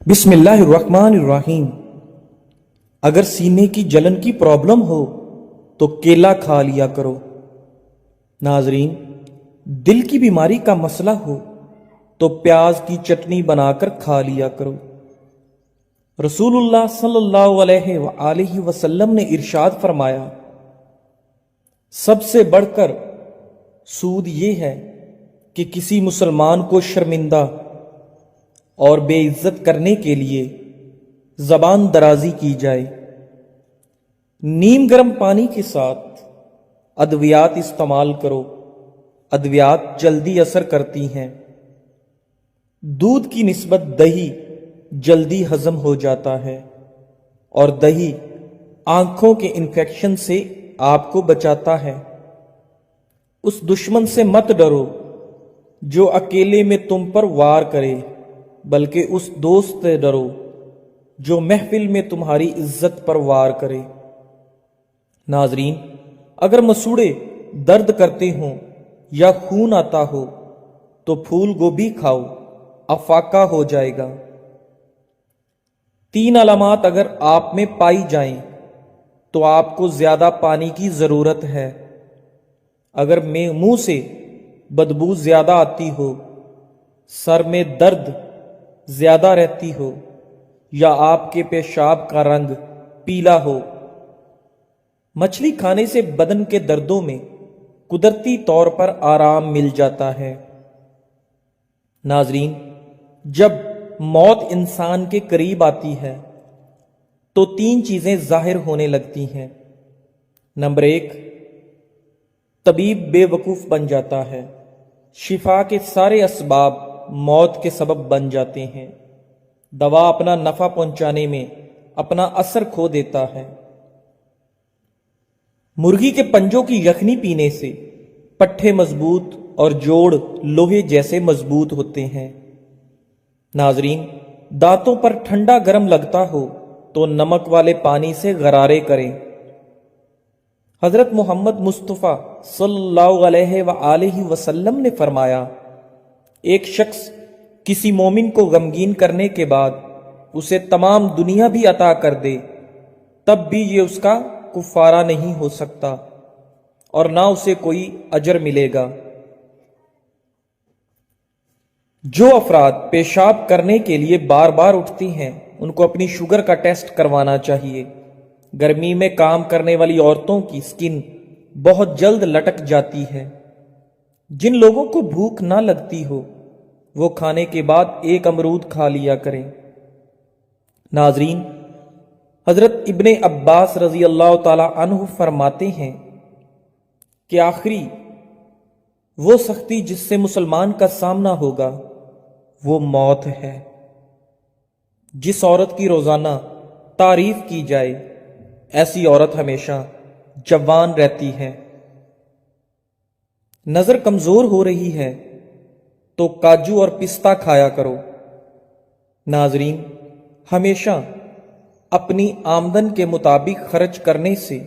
بسم اللہ الرحمن الرحیم۔ اگر سینے کی جلن کی پرابلم ہو تو کیلا کھا لیا کرو۔ ناظرین، دل کی بیماری کا مسئلہ ہو تو پیاز کی چٹنی بنا کر کھا لیا کرو۔ رسول اللہ صلی اللہ علیہ وآلہ وسلم نے ارشاد فرمایا، سب سے بڑھ کر سود یہ ہے کہ کسی مسلمان کو شرمندہ اور بے عزت کرنے کے لیے زبان درازی کی جائے۔ نیم گرم پانی کے ساتھ ادویات استعمال کرو، ادویات جلدی اثر کرتی ہیں۔ دودھ کی نسبت دہی جلدی ہضم ہو جاتا ہے، اور دہی آنکھوں کے انفیکشن سے آپ کو بچاتا ہے۔ اس دشمن سے مت ڈرو جو اکیلے میں تم پر وار کرے، بلکہ اس دوست سے ڈرو جو محفل میں تمہاری عزت پر وار کرے۔ ناظرین، اگر مسوڑے درد کرتے ہوں یا خون آتا ہو تو پھول گوبھی کھاؤ، افاقہ ہو جائے گا۔ 3 علامات اگر آپ میں پائی جائیں تو آپ کو زیادہ پانی کی ضرورت ہے۔ اگر منہ سے بدبو زیادہ آتی ہو، سر میں درد زیادہ رہتی ہو، یا آپ کے پیشاب کا رنگ پیلا ہو۔ مچھلی کھانے سے بدن کے دردوں میں قدرتی طور پر آرام مل جاتا ہے۔ ناظرین، جب موت انسان کے قریب آتی ہے تو 3 چیزیں ظاہر ہونے لگتی ہیں۔ نمبر 1، طبیب بے وقوف بن جاتا ہے، شفا کے سارے اسباب موت کے سبب بن جاتے ہیں، دوا اپنا نفع پہنچانے میں اپنا اثر کھو دیتا ہے۔ مرغی کے پنجوں کی یخنی پینے سے پٹھے مضبوط اور جوڑ لوہے جیسے مضبوط ہوتے ہیں۔ ناظرین، دانتوں پر ٹھنڈا گرم لگتا ہو تو نمک والے پانی سے غرارے کریں۔ حضرت محمد مصطفیٰ صلی اللہ علیہ وآلہ وسلم نے فرمایا، ایک شخص کسی مومن کو غمگین کرنے کے بعد اسے تمام دنیا بھی عطا کر دے، تب بھی یہ اس کا کفارہ نہیں ہو سکتا اور نہ اسے کوئی اجر ملے گا۔ جو افراد پیشاب کرنے کے لیے بار بار اٹھتی ہیں ان کو اپنی شوگر کا ٹیسٹ کروانا چاہیے۔ گرمی میں کام کرنے والی عورتوں کی سکن بہت جلد لٹک جاتی ہے۔ جن لوگوں کو بھوک نہ لگتی ہو وہ کھانے کے بعد 1 امرود کھا لیا کریں۔ ناظرین، حضرت ابن عباس رضی اللہ تعالی عنہ فرماتے ہیں کہ آخری وہ سختی جس سے مسلمان کا سامنا ہوگا وہ موت ہے۔ جس عورت کی روزانہ تعریف کی جائے ایسی عورت ہمیشہ جوان رہتی ہے۔ نظر کمزور ہو رہی ہے تو کاجو اور پستہ کھایا کرو۔ ناظرین، ہمیشہ اپنی آمدن کے مطابق خرچ کرنے سے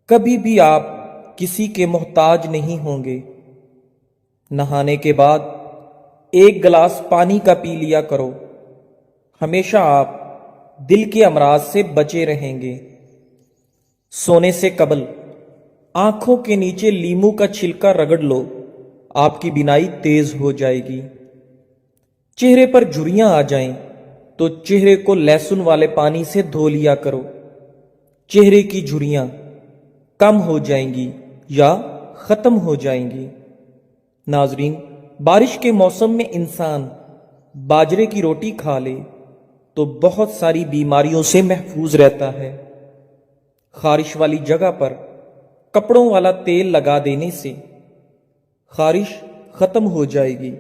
کبھی بھی آپ کسی کے محتاج نہیں ہوں گے۔ نہانے کے بعد 1 گلاس پانی کا پی لیا کرو، ہمیشہ آپ دل کے امراض سے بچے رہیں گے۔ سونے سے قبل آنکھوں کے نیچے لیموں کا چھلکا رگڑ لو، آپ کی بینائی تیز ہو جائے گی۔ چہرے پر جھریاں آ جائیں تو چہرے کو لہسن والے پانی سے دھو لیا کرو، چہرے کی جھریاں کم ہو جائیں گی یا ختم ہو جائیں گی۔ ناظرین، بارش کے موسم میں انسان باجرے کی روٹی کھا لے تو بہت ساری بیماریوں سے محفوظ رہتا ہے۔ خارش والی جگہ پر کپڑوں والا تیل لگا دینے سے خارش ختم ہو جائے گی۔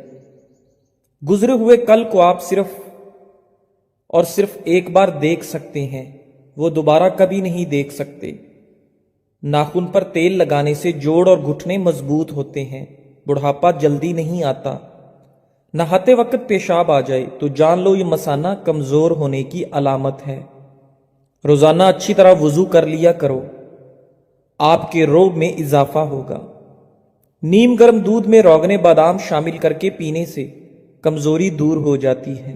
گزرے ہوئے کل کو آپ صرف ایک بار دیکھ سکتے ہیں، وہ دوبارہ کبھی نہیں دیکھ سکتے۔ ناخن پر تیل لگانے سے جوڑ اور گھٹنے مضبوط ہوتے ہیں، بڑھاپا جلدی نہیں آتا۔ نہاتے وقت پیشاب آ جائے تو جان لو یہ مثانہ کمزور ہونے کی علامت ہے۔ روزانہ اچھی طرح وضو کر لیا کرو، آپ کے روگ میں اضافہ ہوگا۔ نیم گرم دودھ میں روغن بادام شامل کر کے پینے سے کمزوری دور ہو جاتی ہے۔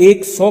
100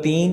3,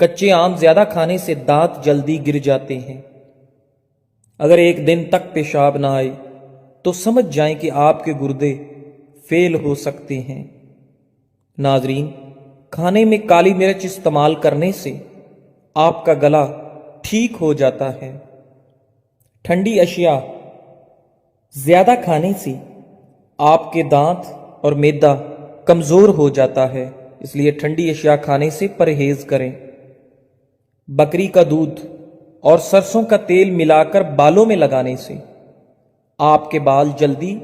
کچے آم زیادہ کھانے سے دانت جلدی گر جاتے ہیں۔ اگر ایک دن تک پیشاب نہ آئے تو سمجھ جائیں کہ آپ کے گردے فیل ہو سکتے ہیں۔ ناظرین، کھانے میں کالی مرچ استعمال کرنے سے آپ کا گلا ٹھیک ہو جاتا ہے۔ ٹھنڈی اشیاء زیادہ کھانے سے آپ کے دانت اور معدہ کمزور ہو جاتا ہے، اس لیے ٹھنڈی اشیاء کھانے سے پرہیز کریں۔ بکری کا دودھ اور سرسوں کا تیل ملا کر بالوں میں لگانے سے آپ کے بال جلدی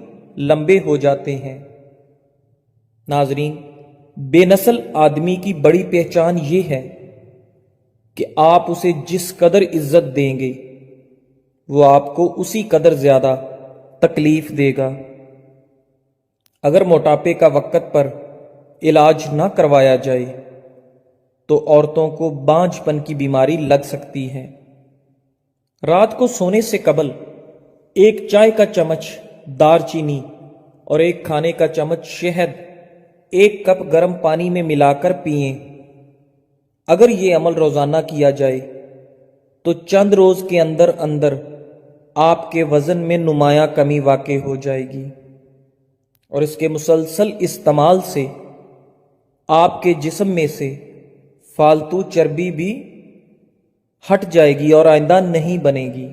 لمبے ہو جاتے ہیں۔ ناظرین، بے نسل آدمی کی بڑی پہچان یہ ہے کہ آپ اسے جس قدر عزت دیں گے وہ آپ کو اسی قدر زیادہ تکلیف دے گا۔ اگر موٹاپے کا وقت پر علاج نہ کروایا جائے تو عورتوں کو بانجھ پن کی بیماری لگ سکتی ہے۔ رات کو سونے سے قبل ایک چائے کا چمچ دار چینی اور ایک کھانے کا چمچ شہد ایک کپ گرم پانی میں ملا کر پئیں۔ اگر یہ عمل روزانہ کیا جائے تو چند روز کے اندر اندر آپ کے وزن میں نمایاں کمی واقع ہو جائے گی، اور اس کے مسلسل استعمال سے آپ کے جسم میں سے فالتو چربی بھی ہٹ جائے گی اور آئندہ نہیں بنے گی۔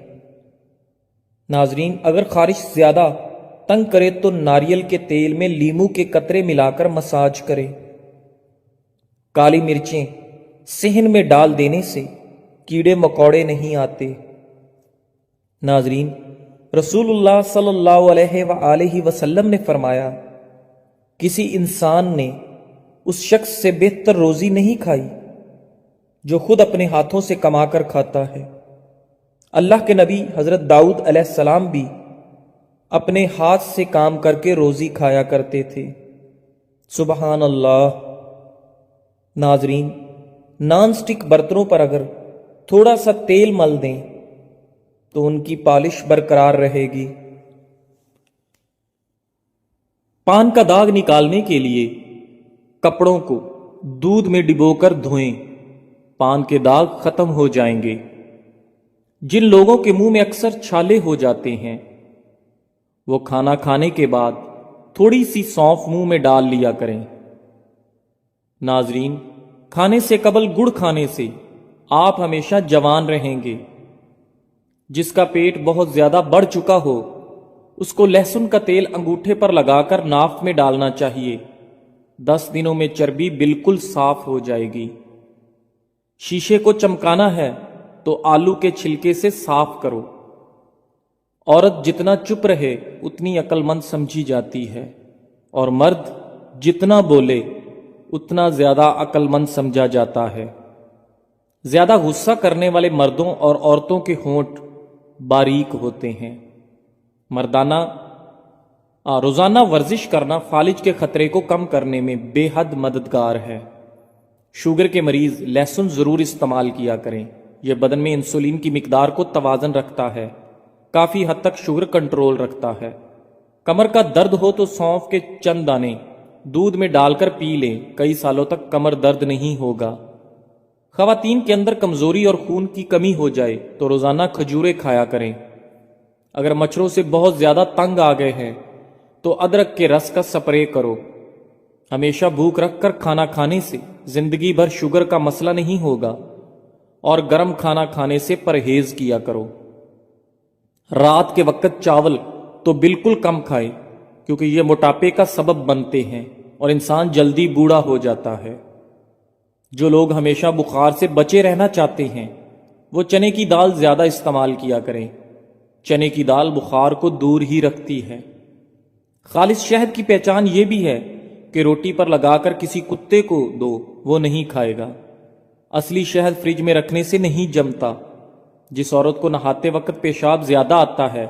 ناظرین، اگر خارش زیادہ تنگ کرے تو ناریل کے تیل میں لیموں کے قطرے ملا کر مساج کرے۔ کالی مرچیں صحن میں ڈال دینے سے کیڑے مکوڑے نہیں آتے۔ ناظرین، رسول اللہ صلی اللہ علیہ وآلہ وسلم نے فرمایا، کسی انسان نے اس شخص سے بہتر روزی نہیں کھائی جو خود اپنے ہاتھوں سے کما کر کھاتا ہے۔ اللہ کے نبی حضرت داؤد علیہ السلام بھی اپنے ہاتھ سے کام کر کے روزی کھایا کرتے تھے۔ سبحان اللہ۔ ناظرین، نان سٹک برتنوں پر اگر تھوڑا سا تیل مل دیں تو ان کی پالش برقرار رہے گی۔ پان کا داغ نکالنے کے لیے کپڑوں کو دودھ میں ڈبو کر دھوئیں، پان کے داغ ختم ہو جائیں گے۔ جن لوگوں کے منہ میں اکثر چھالے ہو جاتے ہیں وہ کھانا کھانے کے بعد تھوڑی سی سونف منہ میں ڈال لیا کریں۔ ناظرین، کھانے سے قبل گڑ کھانے سے آپ ہمیشہ جوان رہیں گے۔ جس کا پیٹ بہت زیادہ بڑھ چکا ہو اس کو لہسن کا تیل انگوٹھے پر لگا کر ناف میں ڈالنا چاہیے۔ 10 دنوں میں چربی بالکل صاف ہو جائے گی۔ شیشے کو چمکانا ہے تو آلو کے چھلکے سے صاف کرو۔ عورت جتنا چپ رہے اتنی عقل مند سمجھی جاتی ہے، اور مرد جتنا بولے اتنا زیادہ عقل مند سمجھا جاتا ہے۔ زیادہ غصہ کرنے والے مردوں اور عورتوں کے ہونٹ باریک ہوتے ہیں۔ روزانہ ورزش کرنا فالج کے خطرے کو کم کرنے میں بے حد مددگار ہے۔ شوگر کے مریض لہسن ضرور استعمال کیا کریں، یہ بدن میں انسولین کی مقدار کو توازن رکھتا ہے، کافی حد تک شوگر کنٹرول رکھتا ہے۔ کمر کا درد ہو تو سونف کے چند دانے دودھ میں ڈال کر پی لیں، کئی سالوں تک کمر درد نہیں ہوگا۔ خواتین کے اندر کمزوری اور خون کی کمی ہو جائے تو روزانہ کھجوریں کھایا کریں۔ اگر مچھروں سے بہت زیادہ تنگ آ گئے ہیں تو ادرک کے رس کا سپرے کرو۔ ہمیشہ بھوک رکھ کر کھانا کھانے سے زندگی بھر شوگر کا مسئلہ نہیں ہوگا، اور گرم کھانا کھانے سے پرہیز کیا کرو۔ رات کے وقت چاول تو بالکل کم کھائیں کیونکہ یہ موٹاپے کا سبب بنتے ہیں اور انسان جلدی بوڑھا ہو جاتا ہے۔ جو لوگ ہمیشہ بخار سے بچے رہنا چاہتے ہیں وہ چنے کی دال زیادہ استعمال کیا کریں۔ چنے کی دال بخار کو دور ہی رکھتی ہے۔ خالص شہد کی پہچان یہ بھی ہے کہ روٹی پر لگا کر کسی کتے کو دو، وہ نہیں کھائے گا۔ اصلی شہد فریج میں رکھنے سے نہیں جمتا۔ جس عورت کو نہاتے وقت پیشاب زیادہ آتا ہے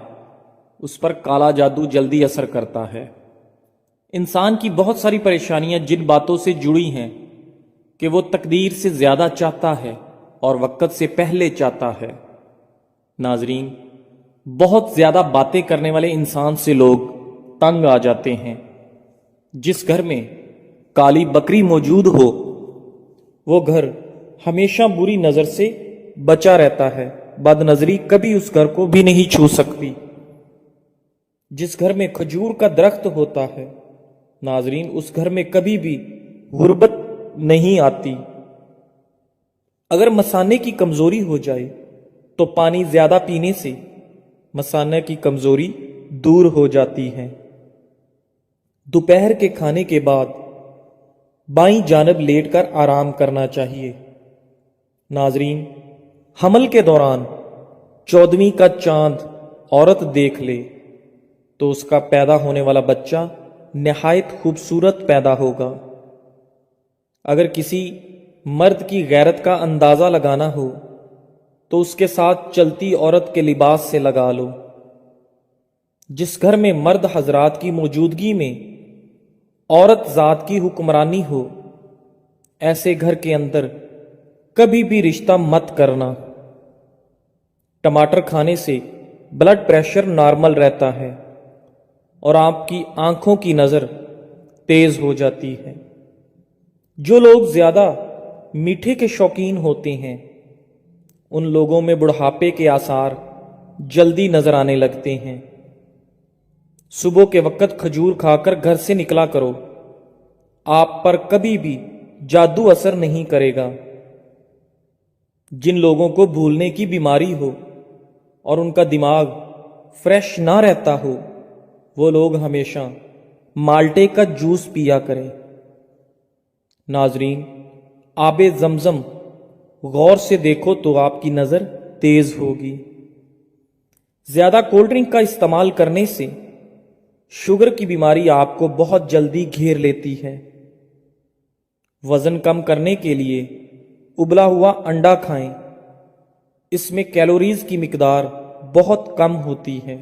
اس پر کالا جادو جلدی اثر کرتا ہے۔ انسان کی بہت ساری پریشانیاں جن باتوں سے جڑی ہیں کہ وہ تقدیر سے زیادہ چاہتا ہے اور وقت سے پہلے چاہتا ہے۔ ناظرین، بہت زیادہ باتیں کرنے والے انسان سے لوگ تنگ آ جاتے ہیں۔ جس گھر میں کالی بکری موجود ہو وہ گھر ہمیشہ بری نظر سے بچا رہتا ہے، بد نظری کبھی اس گھر کو بھی نہیں چھو سکتی۔ جس گھر میں کھجور کا درخت ہوتا ہے ناظرین، اس گھر میں کبھی بھی غربت نہیں آتی۔ اگر مثانے کی کمزوری ہو جائے تو پانی زیادہ پینے سے مثانے کی کمزوری دور ہو جاتی ہے۔ دوپہر کے کھانے کے بعد بائیں جانب لیٹ کر آرام کرنا چاہیے۔ ناظرین، حمل کے دوران 14ویں کا چاند عورت دیکھ لے تو اس کا پیدا ہونے والا بچہ نہایت خوبصورت پیدا ہوگا۔ اگر کسی مرد کی غیرت کا اندازہ لگانا ہو تو اس کے ساتھ چلتی عورت کے لباس سے لگا لو۔ جس گھر میں مرد حضرات کی موجودگی میں عورت ذات کی حکمرانی ہو، ایسے گھر کے اندر کبھی بھی رشتہ مت کرنا۔ ٹماٹر کھانے سے بلڈ پریشر نارمل رہتا ہے اور آپ کی آنکھوں کی نظر تیز ہو جاتی ہے۔ جو لوگ زیادہ میٹھے کے شوقین ہوتے ہیں ان لوگوں میں بڑھاپے کے آثار جلدی نظر آنے لگتے ہیں۔ صبح کے وقت کھجور کھا کر گھر سے نکلا کرو، آپ پر کبھی بھی جادو اثر نہیں کرے گا۔ جن لوگوں کو بھولنے کی بیماری ہو اور ان کا دماغ فریش نہ رہتا ہو وہ لوگ ہمیشہ مالٹے کا جوس پیا کریں۔ ناظرین، آب زمزم غور سے دیکھو تو آپ کی نظر تیز ہوگی۔ زیادہ کولڈ ڈرنک کا استعمال کرنے سے شوگر کی بیماری آپ کو بہت جلدی گھیر لیتی ہے۔ وزن کم کرنے کے لیے ابلا ہوا انڈا کھائیں، اس میں کیلوریز کی مقدار بہت کم ہوتی ہے۔